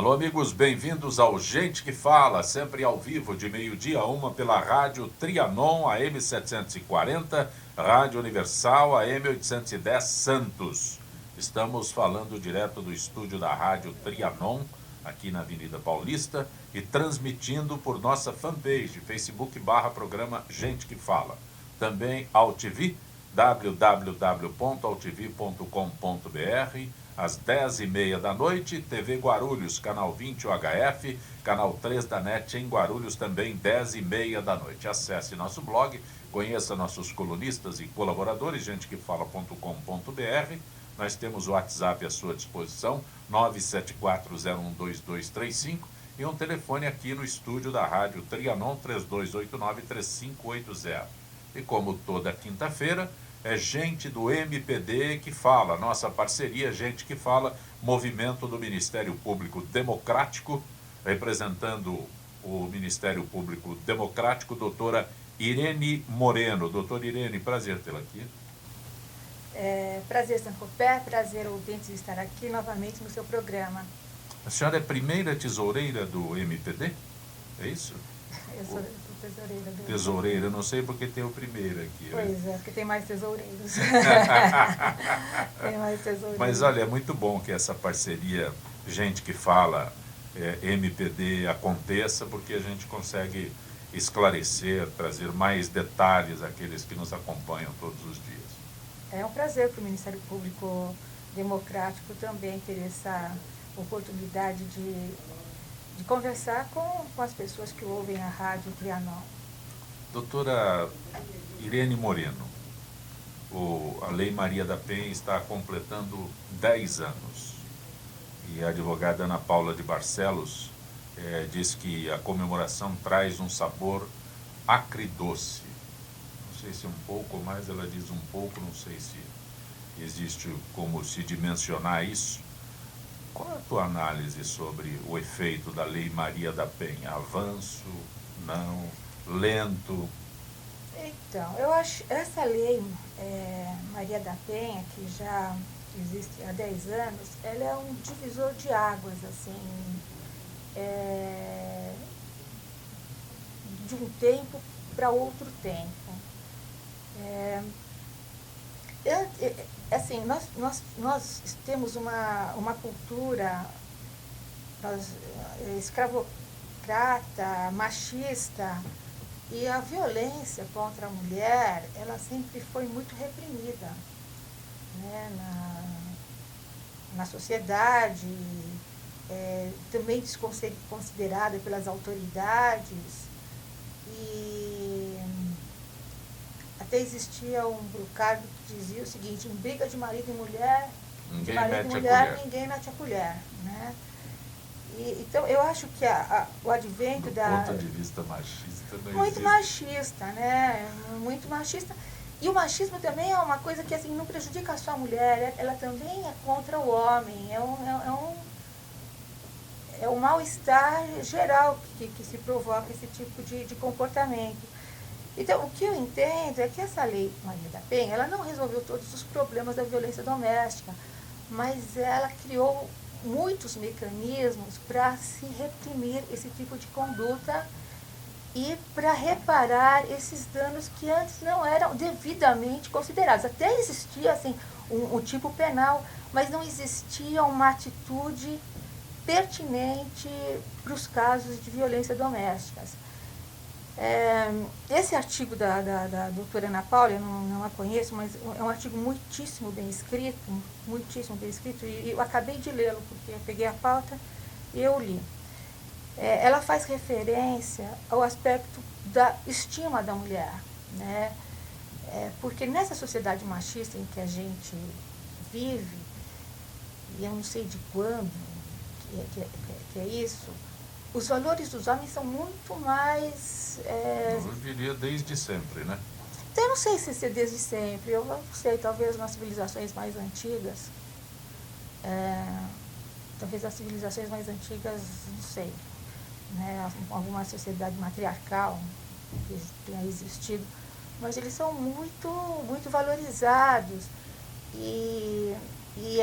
Alô, amigos, bem-vindos ao Gente que Fala, sempre ao vivo, de meio-dia a 1 pela Rádio Trianon, AM 740, Rádio Universal, AM 810 Santos. Estamos falando direto do estúdio da Rádio Trianon, aqui na Avenida Paulista, e transmitindo por nossa fanpage, Facebook/programa Gente que Fala. Também AltV, www.altv.com.br, às 10h30 da noite, TV Guarulhos, canal 20 UHF, canal 3 da NET em Guarulhos, também 10h30 da noite. Acesse nosso blog, conheça nossos colunistas e colaboradores, gentequefala.com.br. Nós temos o WhatsApp à sua disposição, 974012235, e um telefone aqui no estúdio da Rádio Trianon, 3289-3580. E como toda quinta-feira, é gente do MPD que fala, nossa parceria Gente que Fala, movimento do Ministério Público Democrático, representando o Ministério Público Democrático, doutora Irene Moreno. Doutora Irene, prazer tê-la aqui. Prazer, Sancopé, prazer, ouvintes, estar aqui novamente no seu programa. A senhora é primeira tesoureira do MPD? É isso? Eu sou tesoureira do... Tesoureira, eu não sei porque tem o primeiro aqui. Pois é, porque tem mais tesoureiros. Tem mais tesoureiros. Mas olha, é muito bom que essa parceria Gente que Fala, MPD, aconteça, porque a gente consegue esclarecer, trazer mais detalhes àqueles que nos acompanham todos os dias. É um prazer para o Ministério Público Democrático também ter essa oportunidade de conversar com as pessoas que ouvem a Rádio Trianon. Doutora Irene Moreno, a Lei Maria da Penha está completando 10 anos. E a advogada Ana Paula de Barcelos diz que a comemoração traz um sabor acridoce. Não sei se um pouco, mas ela diz um pouco, não sei se existe como se dimensionar isso. Qual é a tua análise sobre o efeito da Lei Maria da Penha? Avanço? Não? Lento? Então, eu acho essa lei Maria da Penha, que já existe há 10 anos, ela é um divisor de águas, assim, de um tempo para outro tempo. Assim, nós temos uma cultura escravocrata, machista, e a violência contra a mulher, ela sempre foi muito reprimida, né, na sociedade, também desconsiderada pelas autoridades, e até existia um brocado que dizia o seguinte: em briga de marido e mulher, Ninguém ninguém mete a colher, né? Então, eu acho que o advento do da... ponto de vista machista, não muito existe. machista, né? Muito machista. E o machismo também é uma coisa que, assim, não prejudica só a mulher, ela também é contra o homem. É um mal-estar geral que se provoca esse tipo de comportamento. Então, o que eu entendo é que essa lei Maria da Penha, ela não resolveu todos os problemas da violência doméstica, mas ela criou muitos mecanismos para se reprimir esse tipo de conduta e para reparar esses danos que antes não eram devidamente considerados. Até existia, assim, um tipo penal, mas não existia uma atitude pertinente para os casos de violência doméstica. Esse artigo da doutora Ana Paula, eu não a conheço, mas é um artigo muitíssimo bem escrito, e eu acabei de lê-lo, porque eu peguei a pauta e eu li. Ela faz referência ao aspecto da estima da mulher, né? Porque nessa sociedade machista em que a gente vive, e eu não sei de quando que é isso, os valores dos homens são muito mais... Eu diria desde sempre, né? Então, eu não sei se é desde sempre, eu não sei, talvez nas civilizações mais antigas, não sei, né, alguma sociedade matriarcal que tenha existido, mas eles são muito, muito valorizados. E E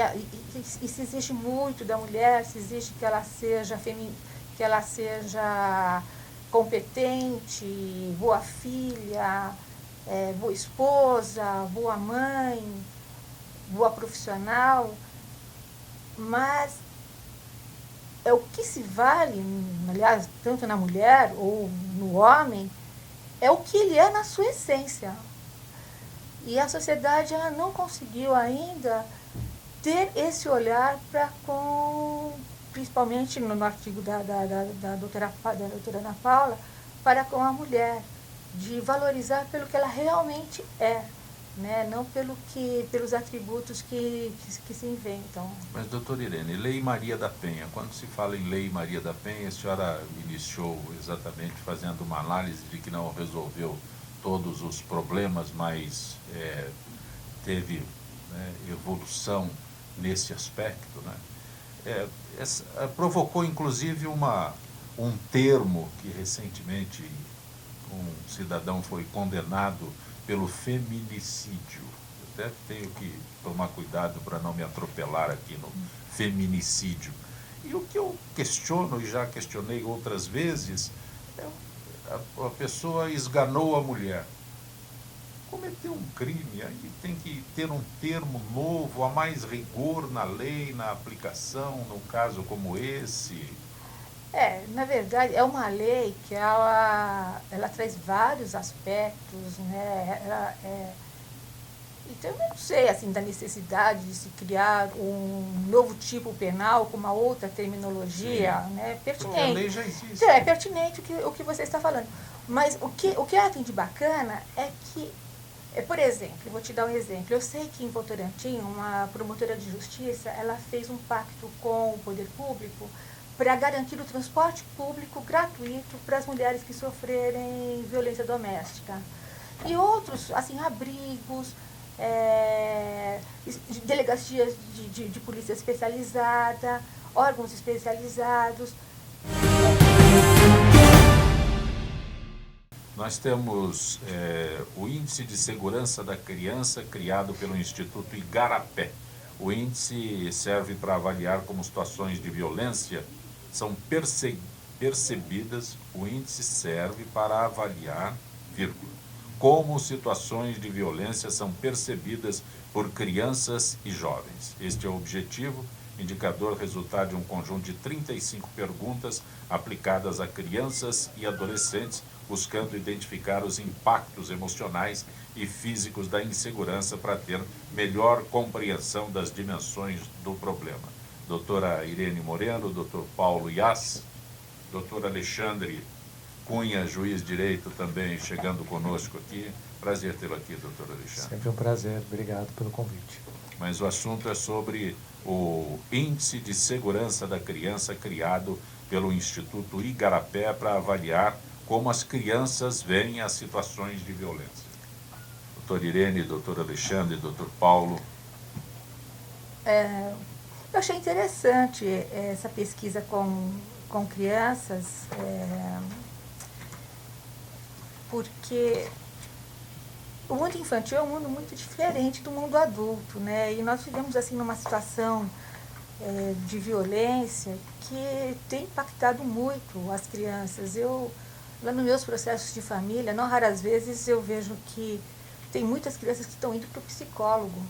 se exige muito da mulher, se exige que ela seja que ela seja competente, boa filha, boa esposa, boa mãe, boa profissional, mas é o que se vale, aliás, tanto na mulher ou no homem, é o que ele é na sua essência. E a sociedade ela não conseguiu ainda ter esse olhar para com, principalmente no artigo da doutora Ana Paula, para com a mulher, de valorizar pelo que ela realmente é, né? Não pelos atributos que se inventam. Mas, doutora Irene, Lei Maria da Penha, quando se fala em Lei Maria da Penha, a senhora iniciou exatamente fazendo uma análise de que não resolveu todos os problemas, mas teve, né, evolução nesse aspecto, né? Provocou inclusive um termo que recentemente um cidadão foi condenado pelo feminicídio. Eu até tenho que tomar cuidado para não me atropelar aqui no feminicídio. E o que eu questiono, e já questionei outras vezes, a pessoa esganou a mulher. Cometeu um crime, aí tem que ter um termo novo, há mais rigor na lei, na aplicação, num caso como esse. Na verdade, é uma lei que ela traz vários aspectos, né? Então, eu não sei, assim, da necessidade de se criar um novo tipo penal com uma outra terminologia, né? Pertinente. Porque a lei já existe. Então, é pertinente o que você está falando. Mas o que ela tem de bacana é que, por exemplo, eu vou te dar um exemplo. Eu sei que em Votorantim, uma promotora de justiça, ela fez um pacto com o poder público para garantir o transporte público gratuito para as mulheres que sofrerem violência doméstica. E outros, assim, abrigos, delegacias de polícia especializada, órgãos especializados. Nós temos o Índice de Segurança da Criança, criado pelo Instituto Igarapé. O índice serve para avaliar como situações de violência são percebidas. O índice serve para avaliar, como situações de violência são percebidas por crianças e jovens. Este é o objetivo. Indicador resultado de um conjunto de 35 perguntas aplicadas a crianças e adolescentes, buscando identificar os impactos emocionais e físicos da insegurança para ter melhor compreensão das dimensões do problema. Doutora Irene Moreno, doutor Paulo Ias, doutor Alexandre Cunha, juiz de direito, também chegando conosco aqui. Prazer tê-lo aqui, doutor Alexandre. Sempre um prazer, obrigado pelo convite. Mas o assunto é sobre o Índice de Segurança da Criança, criado pelo Instituto Igarapé para avaliar como as crianças veem as situações de violência. Doutor Irene, doutor Alexandre, doutor Paulo. Eu achei interessante essa pesquisa com crianças, porque o mundo infantil é um mundo muito diferente do mundo adulto, né? E nós vivemos assim numa situação de violência que tem impactado muito as crianças. Lá nos meus processos de família, não raras vezes eu vejo que tem muitas crianças que estão indo para o psicólogo,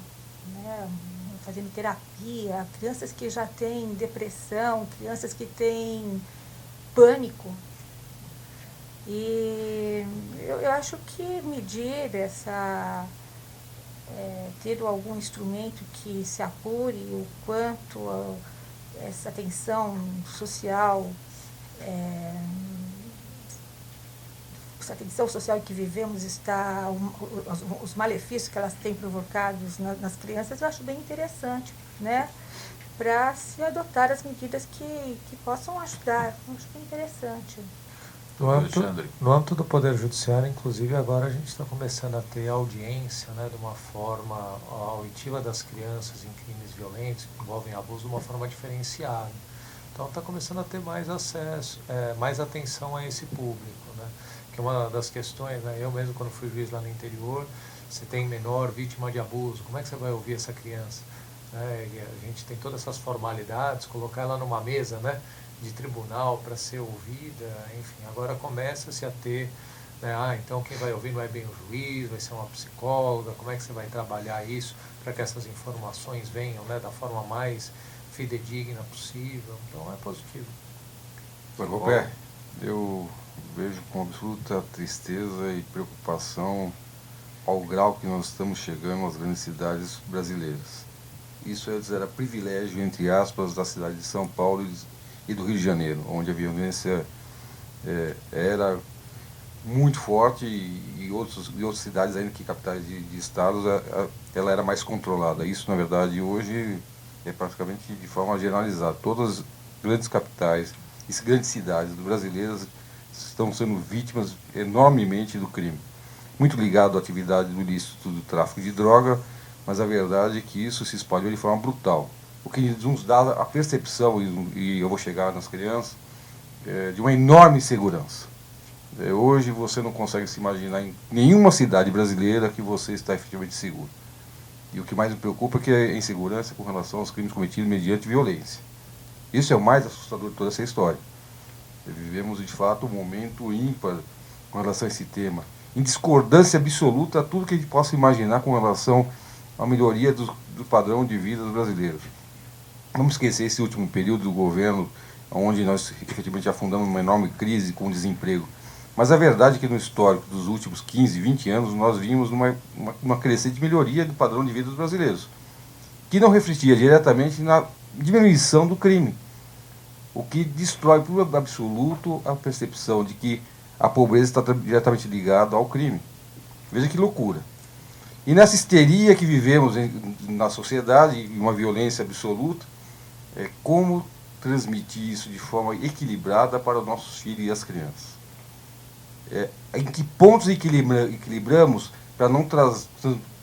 né? Fazendo terapia, crianças que já têm depressão, crianças que têm pânico. E eu acho que medir ter algum instrumento que se apure o quanto essa tensão social, essa tensão social que vivemos está, os malefícios que elas têm provocados nas crianças, eu acho bem interessante, né? Para se adotar as medidas que possam ajudar. Eu acho bem interessante. No âmbito do Poder Judiciário, inclusive, agora a gente está começando a ter audiência, né, de uma forma, a oitiva das crianças em crimes violentos, que envolvem abuso, de uma forma diferenciada. Então está começando a ter mais acesso, mais atenção a esse público, né? Que é uma das questões, né? Eu mesmo, quando fui juiz lá no interior, você tem menor vítima de abuso, como é que você vai ouvir essa criança? né? E a gente tem todas essas formalidades, colocar ela numa mesa, né, de tribunal para ser ouvida, enfim, agora começa-se a ter, né, então quem vai ouvir não é bem o juiz, vai ser uma psicóloga, como é que você vai trabalhar isso para que essas informações venham, né, da forma mais fidedigna possível, então é positivo. Roberto, eu vejo com absoluta tristeza e preocupação ao grau que nós estamos chegando às grandes cidades brasileiras. Isso antes era privilégio, entre aspas, da cidade de São Paulo e do Rio de Janeiro, onde a violência era muito forte e outras cidades, ainda que capitais de estados, ela era mais controlada. Isso, na verdade, hoje é praticamente de forma generalizada. Todas as grandes capitais e grandes cidades brasileiras estão sendo vítimas enormemente do crime. Muito ligado à atividade do ilícito do tráfico de droga, mas a verdade é que isso se espalhou de forma brutal. O que nos dá a percepção, e eu vou chegar nas crianças, de uma enorme insegurança. Hoje você não consegue se imaginar em nenhuma cidade brasileira que você está efetivamente seguro. E o que mais me preocupa é que a insegurança com relação aos crimes cometidos mediante violência. Isso é o mais assustador de toda essa história. Vivemos, de fato, um momento ímpar com relação a esse tema, em discordância absoluta a tudo que a gente possa imaginar com relação à melhoria do padrão de vida dos brasileiros. Vamos esquecer esse último período do governo, onde nós efetivamente afundamos uma enorme crise com o desemprego. Mas a verdade é que no histórico dos últimos 15, 20 anos, nós vimos uma crescente melhoria do padrão de vida dos brasileiros, que não refletia diretamente na diminuição do crime, o que destrói por absoluto a percepção de que a pobreza está diretamente ligada ao crime. Veja que loucura. E nessa histeria que vivemos na sociedade, uma violência absoluta, como transmitir isso de forma equilibrada para os nossos filhos e as crianças? Em que pontos equilibramos para não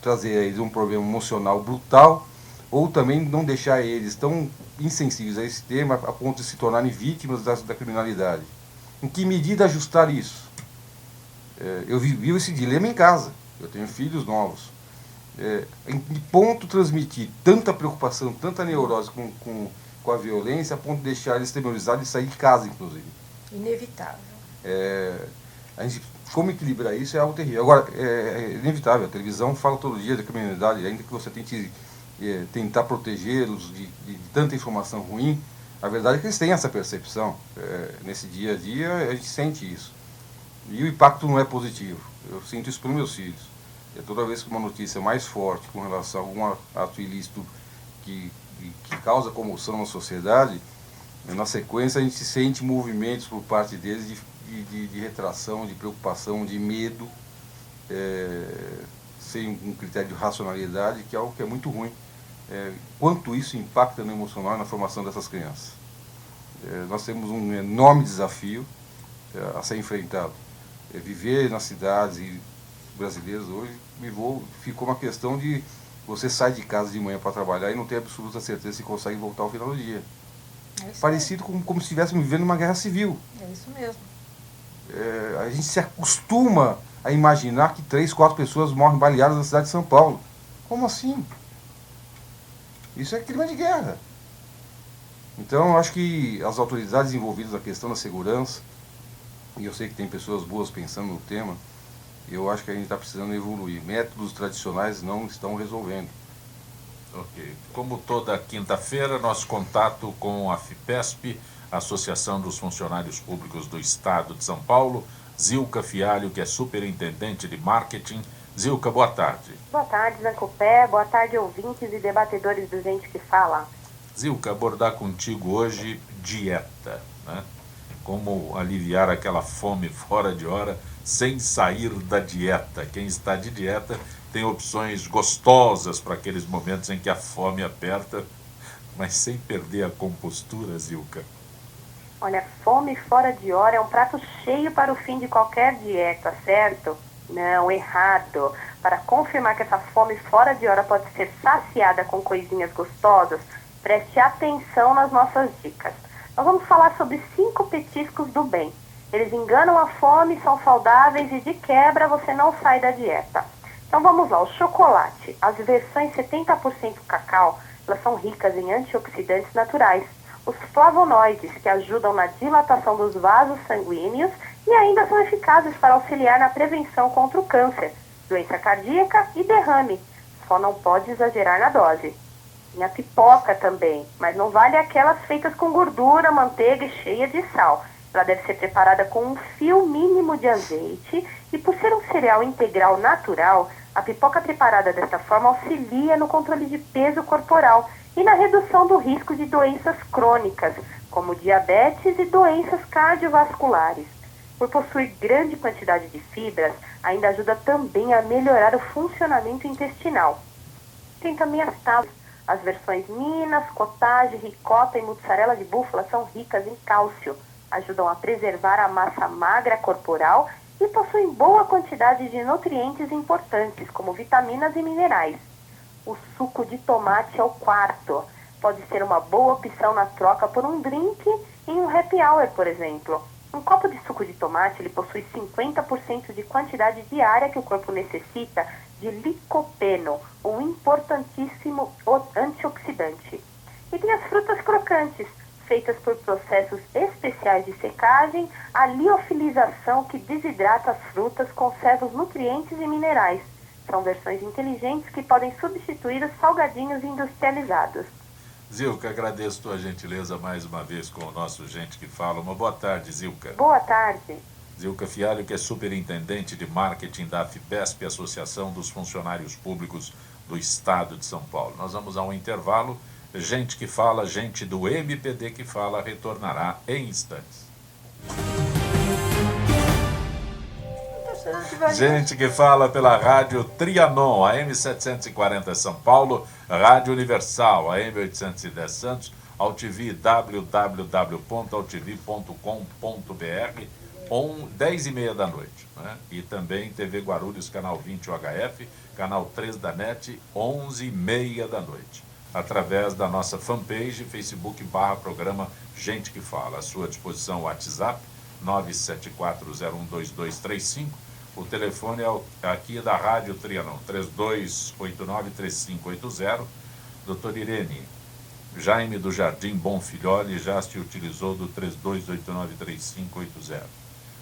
trazer a eles um problema emocional brutal, ou também não deixar eles tão insensíveis a esse tema a ponto de se tornarem vítimas da criminalidade? Em que medida ajustar isso? Eu vivo esse dilema em casa, eu tenho filhos novos. Em que ponto transmitir tanta preocupação, tanta neurose com a violência, a ponto de deixar eles temorizados de sair de casa, inclusive? Inevitável. Como equilibrar isso é algo terrível. Agora, é inevitável, a televisão fala todo dia da criminalidade, ainda que você tente tentar protegê-los de tanta informação ruim, a verdade é que eles têm essa percepção. Nesse dia a dia, a gente sente isso. E o impacto não é positivo. Eu sinto isso pelos meus filhos. Toda vez que uma notícia mais forte com relação a algum ato ilícito que causa comoção na sociedade, na sequência a gente sente movimentos por parte deles de retração, de preocupação, de medo, sem um critério de racionalidade, que é algo que é muito ruim. Quanto isso impacta no emocional e na formação dessas crianças. Nós temos um enorme desafio a ser enfrentado. Viver nas cidades brasileiras hoje ficou uma questão de você sai de casa de manhã para trabalhar e não tem absoluta certeza se consegue voltar ao final do dia. Parecido como se estivéssemos vivendo uma guerra civil. É isso mesmo. A gente se acostuma a imaginar que 3, 4 pessoas morrem baleadas na cidade de São Paulo. Como assim? Isso é clima de guerra. Então, eu acho que as autoridades envolvidas na questão da segurança, e eu sei que tem pessoas boas pensando no tema, eu acho que a gente está precisando evoluir. Métodos tradicionais não estão resolvendo. Ok. Como toda quinta-feira, nosso contato com a FIPESP, Associação dos Funcionários Públicos do Estado de São Paulo, Zilka Fialho, que é superintendente de marketing. Zilka, boa tarde. Boa tarde, Zancopé. Boa tarde, ouvintes e debatedores do Gente que Fala. Zilka, abordar contigo hoje dieta, né? Como aliviar aquela fome fora de hora sem sair da dieta. Quem está de dieta tem opções gostosas para aqueles momentos em que a fome aperta, mas sem perder a compostura, Zilka. Olha, fome fora de hora é um prato cheio para o fim de qualquer dieta, certo? Não, errado. Para confirmar que essa fome fora de hora pode ser saciada com coisinhas gostosas, preste atenção nas nossas dicas. Nós vamos falar sobre 5 petiscos do bem. Eles enganam a fome, são saudáveis e de quebra você não sai da dieta. Então vamos lá, o chocolate, as versões 70% cacau, elas são ricas em antioxidantes naturais, os flavonoides, que ajudam na dilatação dos vasos sanguíneos e ainda são eficazes para auxiliar na prevenção contra o câncer, doença cardíaca e derrame. Só não pode exagerar na dose. Tem a pipoca também, mas não vale aquelas feitas com gordura, manteiga e cheia de sal. Ela deve ser preparada com um fio mínimo de azeite e, por ser um cereal integral natural, a pipoca preparada desta forma auxilia no controle de peso corporal e na redução do risco de doenças crônicas, como diabetes e doenças cardiovasculares. Por possuir grande quantidade de fibras, ainda ajuda também a melhorar o funcionamento intestinal. Tem também as tábuas. As versões Minas, cottage, ricota e mussarela de búfala são ricas em cálcio, ajudam a preservar a massa magra corporal e possuem boa quantidade de nutrientes importantes, como vitaminas e minerais. O suco de tomate é o quarto. Pode ser uma boa opção na troca por um drink em um happy hour, por exemplo. Um copo de suco de tomate ele possui 50% de quantidade diária que o corpo necessita de licopeno, um importantíssimo antioxidante. E tem as frutas crocantes, feitas por processos especiais de secagem, a liofilização que desidrata as frutas, conserva os nutrientes e minerais. São versões inteligentes que podem substituir os salgadinhos industrializados. Zilka, agradeço tua gentileza mais uma vez com o nosso Gente que Fala. Uma boa tarde, Zilka. Boa tarde. Zilka Fialho, que é superintendente de marketing da AFPESP, Associação dos Funcionários Públicos do Estado de São Paulo. Nós vamos a um intervalo. Gente que Fala, gente do MPD que Fala, retornará em instantes. Gente que Fala pela Rádio Trianon, AM 740 São Paulo, Rádio Universal, AM 810 Santos, AltV, www.altv.com.br, 10h30 da noite, né? E também TV Guarulhos, canal 20 UHF, canal 3 da NET, 11h30 da noite. Através da nossa fanpage, Facebook/programa Gente que Fala. À sua disposição o WhatsApp, 974012235. O telefone aqui da Rádio Trianon, 3289-3580. Doutor Irene, Jaime do Jardim Bonfilholi já se utilizou do 3289-3580.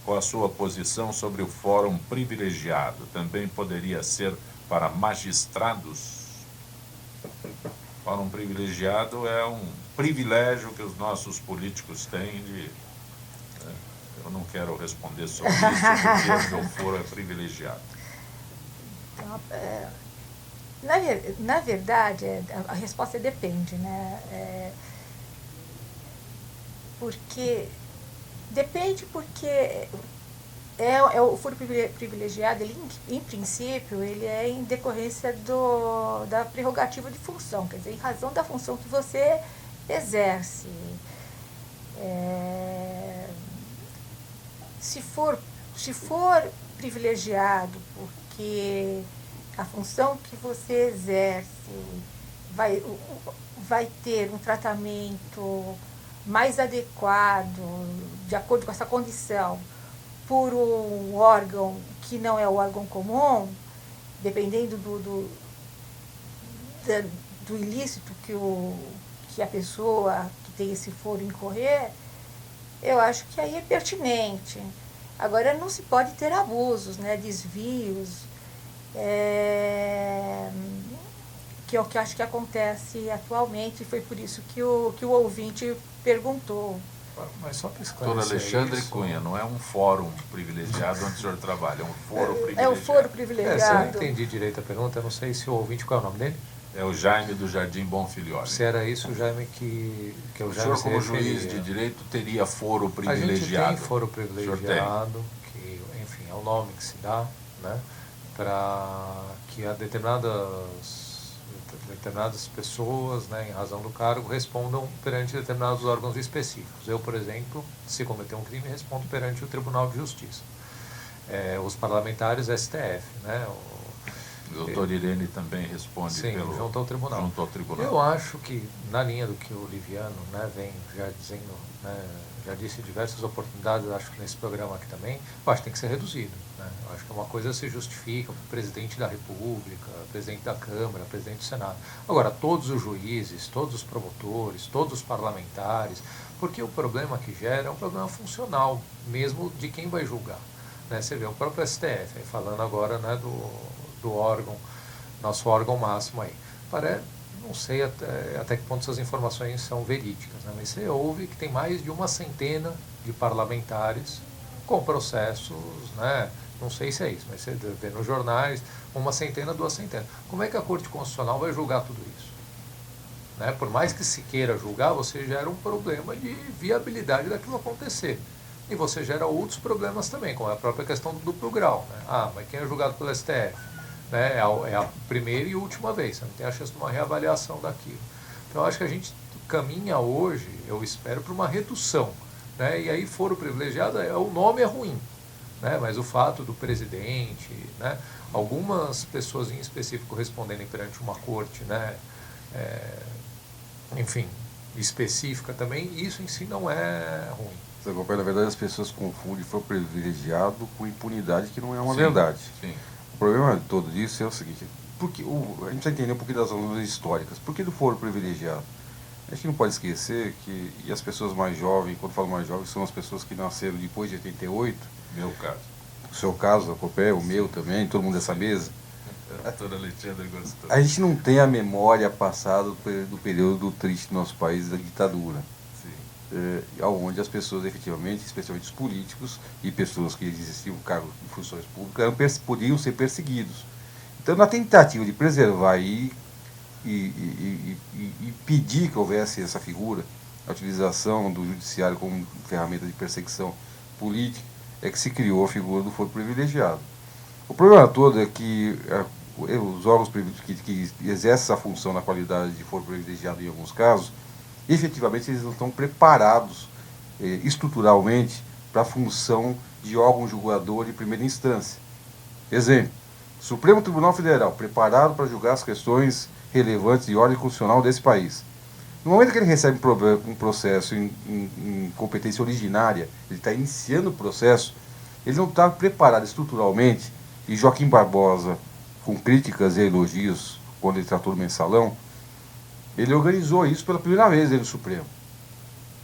Qual a sua posição sobre o fórum privilegiado? Também poderia ser para magistrados? Fórum privilegiado é um privilégio que os nossos políticos têm de... Eu não quero responder sobre isso, porque o foro é privilegiado. Então, na verdade, a resposta depende, né? Depende porque o foro privilegiado, ele, em princípio, ele é em decorrência da prerrogativa de função, quer dizer, em razão da função que você exerce. Se for privilegiado porque a função que você exerce vai ter um tratamento mais adequado, de acordo com essa condição, por um órgão que não é o órgão comum, dependendo do ilícito que a pessoa que tem esse foro incorrer, eu acho que aí é pertinente. Agora, não se pode ter abusos, né, desvios, que é o que eu acho que acontece atualmente, e foi por isso que o ouvinte perguntou. Mas só para esclarecer. Doutor Alexandre Cunha, não é um fórum privilegiado onde o senhor trabalha, é um foro privilegiado. É o foro privilegiado. Se eu não entendi direito a pergunta, eu não sei se o ouvinte, qual é o nome dele? É o Jaime do Jardim Bonfilholi. Se era isso, o Jaime que o Jaime senhor, como juiz de direito, teria foro privilegiado? A gente tem foro privilegiado, que, enfim, é o nome que se dá, né, para que determinadas pessoas, né, em razão do cargo, respondam perante determinados órgãos específicos. Eu, por exemplo, se cometer um crime, respondo perante o Tribunal de Justiça. Os parlamentares, STF, né, o doutor Irene também responde. Sim, junto ao tribunal. Junto ao tribunal. Eu acho que, na linha do que o Liviano, né, vem já dizendo, né, já disse em diversas oportunidades, acho que nesse programa aqui também, eu acho que tem que ser reduzido. Né? Eu Acho que uma coisa se justifica para o presidente da República, presidente da Câmara, presidente do Senado. Agora, todos os juízes, todos os promotores, todos os parlamentares, porque o problema que gera é um problema funcional, mesmo de quem vai julgar. Né? Você vê o próprio STF, aí falando agora, né, do órgão, nosso órgão máximo aí. Não sei até que ponto essas informações são verídicas, né? Mas você ouve que tem mais de 100 de parlamentares com processos, né? Não sei se é isso, mas você vê nos jornais 100, 200. Como é que a Corte Constitucional vai julgar tudo isso? Né? Por mais que se queira julgar, você gera um problema de viabilidade daquilo acontecer. E você gera outros problemas também, como a própria questão do duplo grau. Né? Mas quem é julgado pelo STF? Né? É a primeira e última vez, você não tem a chance de uma reavaliação daquilo. Então, eu acho que a gente caminha hoje, eu espero, para uma redução. Né? E aí, foro privilegiado, o nome é ruim, né? Mas o fato do presidente, né? Algumas pessoas em específico responderem perante uma corte, né? Enfim, específica também, isso em si não é ruim. Na verdade, as pessoas confundem foro privilegiado com impunidade, que não é uma Sim, verdade. Sim. O problema de todo isso é o seguinte, porque a gente precisa entender um pouquinho das razões históricas. Por que do foro privilegiado? A gente não pode esquecer que e as pessoas mais jovens, quando falo mais jovens, são as pessoas que nasceram depois de 88. Meu caso. O seu caso, a Copé, o meu também, todo mundo dessa mesa. A doutora Alexandre gostou. A gente não tem a memória passada do período triste do nosso país, da ditadura. Onde as pessoas efetivamente, especialmente os políticos e pessoas que exerciam cargos de funções públicas, podiam ser perseguidos. Então, na tentativa de preservar e pedir que houvesse essa figura, a utilização do judiciário como ferramenta de perseguição política, é que se criou a figura do foro privilegiado. O problema todo é que os órgãos que exercem essa função na qualidade de foro privilegiado em alguns casos, efetivamente eles não estão preparados estruturalmente para a função de órgão julgador de primeira instância. Exemplo, Supremo Tribunal Federal, preparado para julgar as questões relevantes de ordem constitucional desse país. No momento que ele recebe um processo em competência originária, ele está iniciando o processo, ele não está preparado estruturalmente, e Joaquim Barbosa, com críticas e elogios, quando ele tratou do mensalão, ele organizou isso pela primeira vez no Supremo.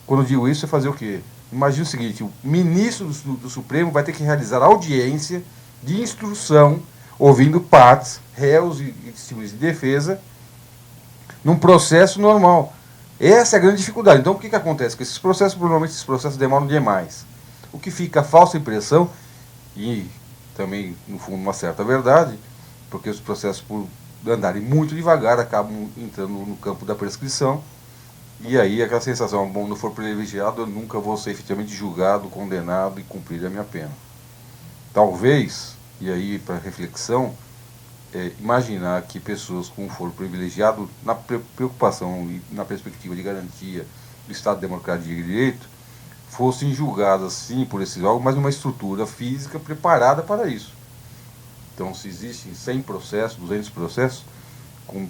Quando eu digo isso, é fazer o quê? Imagina o seguinte, o ministro do Supremo vai ter que realizar audiência de instrução, ouvindo partes, réus e testemunhas de defesa, num processo normal. Essa é a grande dificuldade. Então, o que acontece? Que normalmente esses processos demoram demais. O que fica a falsa impressão, e também, no fundo, uma certa verdade, porque os processos, por andarem muito devagar, acabam entrando no campo da prescrição, e aí aquela sensação, bom, não for privilegiado, eu nunca vou ser efetivamente julgado, condenado e cumprir a minha pena. Talvez, e aí para reflexão, imaginar que pessoas com foro privilegiado, na preocupação e na perspectiva de garantia do Estado Democrático de Direito, fossem julgadas sim por esses órgãos, mas numa estrutura física preparada para isso. Então, se existem 100 processos, 200 processos, com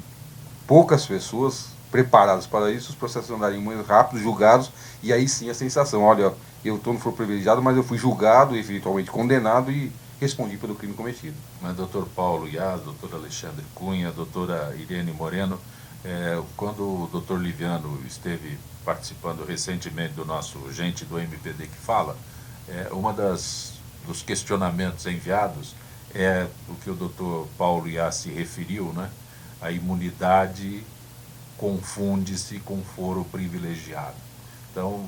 poucas pessoas preparadas para isso, os processos andariam muito rápidos, julgados, e aí sim a sensação, olha, eu estou no foro privilegiado, mas eu fui julgado, eventualmente condenado e respondi pelo crime cometido. Mas doutor Paulo Iaz, doutor Alexandre Cunha, doutora Irene Moreno, quando o doutor Liviano esteve participando recentemente do nosso Gente do MPD que Fala, dos questionamentos enviados é o que o doutor Paulo Iaz se referiu, né? A imunidade confunde-se com foro privilegiado. Então,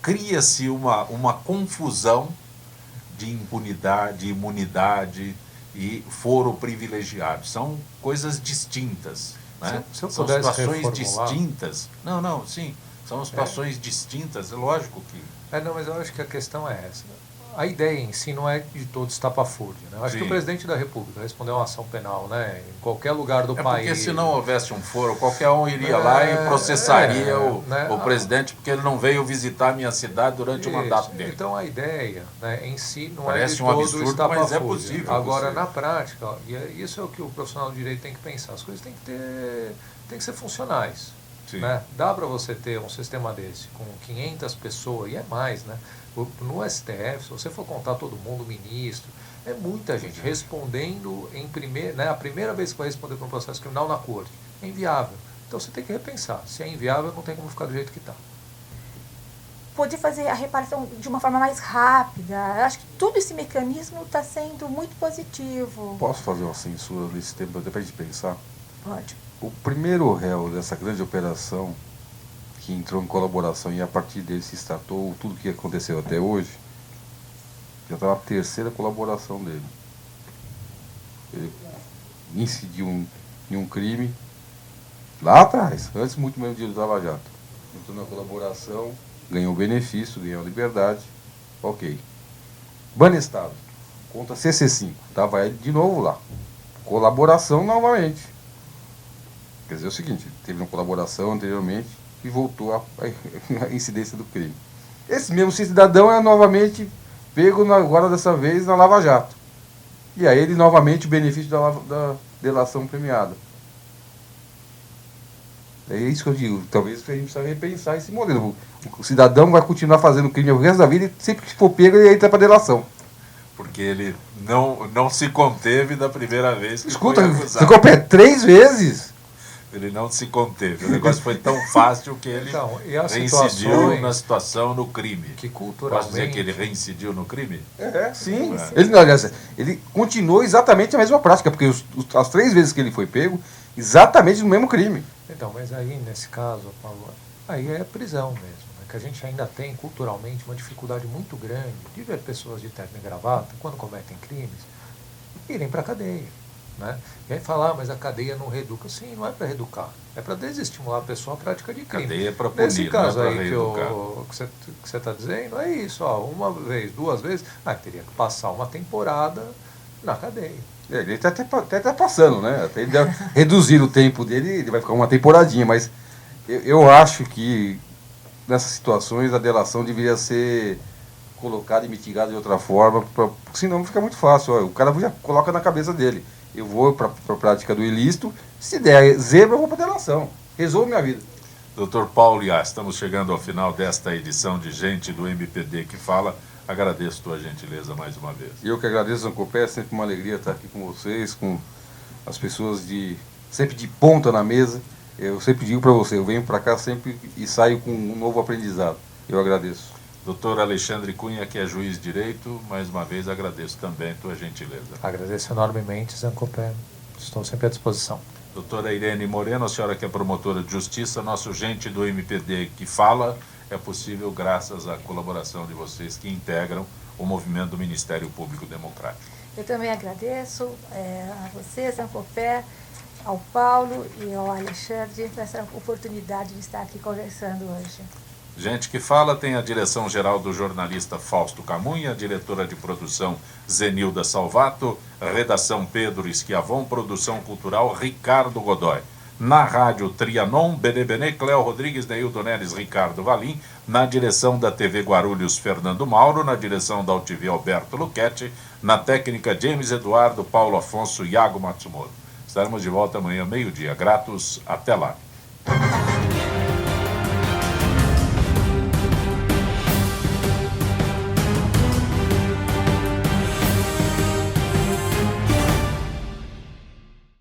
cria-se uma confusão de impunidade, de imunidade e foro privilegiado. São coisas distintas. Né? Se eu são pudesse situações reformular... distintas. Sim. São situações distintas, é lógico que... Não, mas eu acho que a questão é essa. A ideia em si não é de todo estapafúrdia. Né? Eu acho que o presidente da República respondeu uma ação penal, né, em qualquer lugar do país. Porque se não houvesse um foro, qualquer um iria lá e processaria o presidente, porque ele não veio visitar a minha cidade durante o mandato dele. Então a ideia, né, em si não parece é de um todo absurdo, estapafúrdia. mas é possível. Agora, na prática, e isso é o que o profissional do direito tem que pensar, as coisas têm que ser funcionais. Né? Dá para você ter um sistema desse com 500 pessoas, e é mais, né? No STF, se você for contar todo mundo, ministro, é muita gente respondendo em primeiro, né? A primeira vez que vai responder para um processo criminal na corte. É inviável. Então você tem que repensar. Se é inviável, não tem como ficar do jeito que está. Poder fazer a reparação de uma forma mais rápida. Eu acho que todo esse mecanismo está sendo muito positivo. Posso fazer uma censura nesse tempo, até para a gente pensar? Pode. O primeiro réu dessa grande operação, que entrou em colaboração e a partir dele se estatou tudo que aconteceu até hoje, já está na terceira colaboração dele. Ele incidiu em um crime lá atrás, antes muito menos do Lava Jato. Entrou na colaboração, ganhou benefício, ganhou liberdade, ok. Banestado, contra CC5, estava ele de novo lá. Colaboração novamente. Quer dizer o seguinte, teve uma colaboração anteriormente e voltou a incidência do crime. Esse mesmo cidadão é novamente pego agora dessa vez na Lava Jato. E aí ele novamente o benefício da delação premiada. É isso que eu digo, talvez a gente precisa repensar esse modelo. O cidadão vai continuar fazendo crime o resto da vida e sempre que for pego ele entra para delação. Porque ele não se conteve da primeira vez que Escuta, foi acusado. ficou 3 vezes. Ele não se conteve. O negócio foi tão fácil que ele Então, e as reincidiu na situação, no crime. Que culturalmente... Posso dizer que ele reincidiu no crime? Sim. Ele continuou exatamente a mesma prática, porque as 3 vezes que ele foi pego, exatamente no mesmo crime. Então, mas aí, nesse caso, Paulo, aí é prisão mesmo. Né? Que a gente ainda tem, culturalmente, uma dificuldade muito grande de ver pessoas de terno e gravata, quando cometem crimes, irem para a cadeia. Né? E aí falar, mas a cadeia não reeduca. Sim, não é para reeducar. É para desestimular a pessoa à prática de crime. Cadeia é para punir, nesse caso não é aí para reeducar. que você está dizendo, é isso. Ó, 1 vez, 2 vezes, teria que passar uma temporada na cadeia. Ele até tá passando, né? Até ele reduzir o tempo dele, ele vai ficar uma temporadinha, mas eu acho que nessas situações a delação deveria ser colocada e mitigada de outra forma, senão fica muito fácil. Ó, o cara já coloca na cabeça dele. Eu vou para a prática do ilícito, se der zebra, eu vou para a delação. Resolvo minha vida. Dr. Paulo Iás, estamos chegando ao final desta edição de Gente do MPD que Fala. Agradeço a tua gentileza mais uma vez. Eu que agradeço, Zancopé, é sempre uma alegria estar aqui com vocês, com as pessoas sempre de ponta na mesa. Eu sempre digo para você, eu venho para cá sempre e saio com um novo aprendizado. Eu agradeço. Doutor Alexandre Cunha, que é juiz de direito, mais uma vez agradeço também a tua gentileza. Agradeço enormemente, Zancopé. Estou sempre à disposição. Doutora Irene Moreno, a senhora que é promotora de justiça, nosso Gente do MPD que Fala, é possível graças à colaboração de vocês que integram o movimento do Ministério Público Democrático. Eu também agradeço a você, Zancopé, ao Paulo e ao Alexandre por essa oportunidade de estar aqui conversando hoje. Gente que Fala tem a direção-geral do jornalista Fausto Camunha, diretora de produção Zenilda Salvato, redação Pedro Esquiavon, produção cultural Ricardo Godoy. Na rádio Trianon, Benebene, Cléo Rodrigues, Neildo Neres, Ricardo Valim. Na direção da TV Guarulhos, Fernando Mauro. Na direção da UTV, Alberto Luchetti. Na técnica, James Eduardo, Paulo Afonso, Iago Matsumoto. Estaremos de volta amanhã, meio-dia. Gratos, até lá.